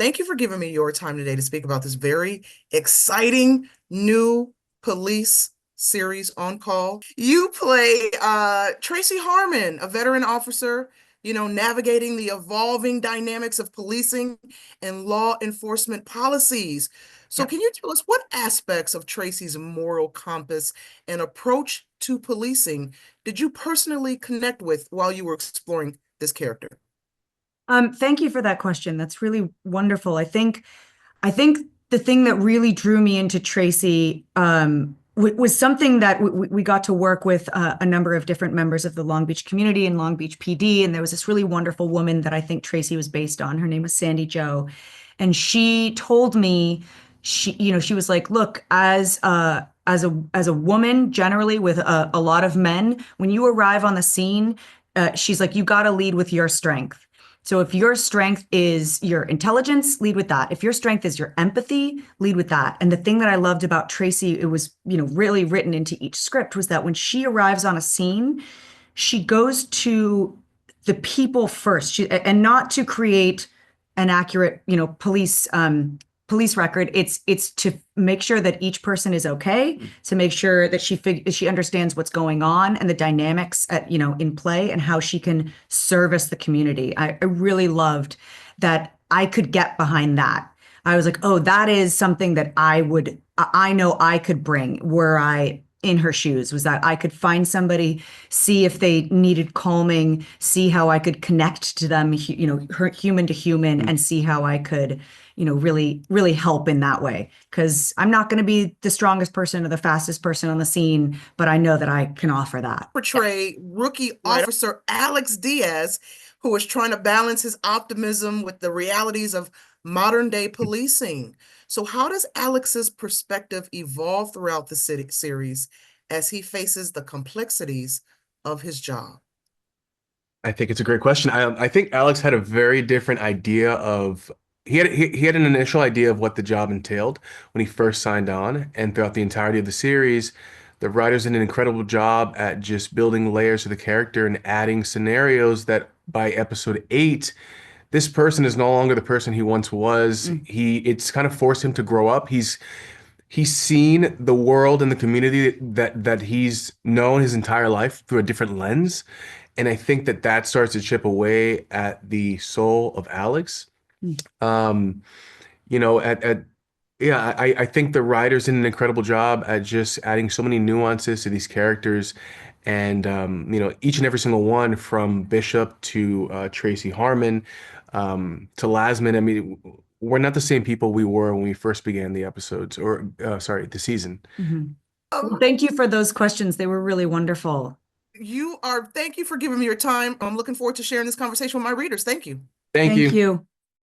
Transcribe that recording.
Thank you for giving me your time today to speak about this very exciting new police series on call. You play Tracy Harmon, a veteran officer, navigating the evolving dynamics of policing and law enforcement policies. So, Yeah. can you tell us what aspects of Tracy's moral compass and approach to policing did you personally connect with while you were exploring this character? Thank you for that question. That's really wonderful. I think the thing that really drew me into Tracy was something that we got to work with a number of different members of the Long Beach community and Long Beach PD, and there was this really wonderful woman that I think Tracy was based on. Her name was Sandy Joe, and she told me she was like, look, as a woman generally with a lot of men, when you arrive on the scene, she's like, you got to lead with your strength. So if your strength is your intelligence, lead with that. If your strength is your empathy, lead with that. And the thing that I loved about Tracy, it was, really written into each script, was that when she arrives on a scene, she goes to the people first, and not to create an accurate, police record. It's to make sure that each person is okay, to make sure that she understands what's going on and the dynamics in play and how she can service the community. I really loved that I could get behind that. I was like, oh, that is something that I know I could bring were I in her shoes, was that I could find somebody, see if they needed calming, see how I could connect to them, her human to human, and see how I could, really, really help in that way. Because I'm not going to be the strongest person or the fastest person on the scene, but I know that I can offer that. Portray rookie officer Alex Diaz, who is trying to balance his optimism with the realities of modern day policing. So, how does Alex's perspective evolve throughout the series as he faces the complexities of his job? I think it's a great question. I think Alex had a very different idea of he had an initial idea of what the job entailed when he first signed on, and throughout the entirety of the series, the writers did an incredible job at just building layers to the character and adding scenarios that by episode 8, this person is no longer the person he once was. It's kind of forced him to grow up. He's seen the world and the community that he's known his entire life through a different lens. And I think that starts to chip away at the soul of Alex. Um, you know, at yeah, I think the writers did an incredible job at just adding so many nuances to these characters. And each and every single one from Bishop to Tracy Harmon to Lasman. I mean, we're not the same people we were when we first began the episodes, or sorry, the season. Mhm. Well, Um, thank you for those questions. They were really wonderful. Thank you for giving me your time. I'm looking forward to sharing this conversation with my readers. Thank you. Thank Thank you. you.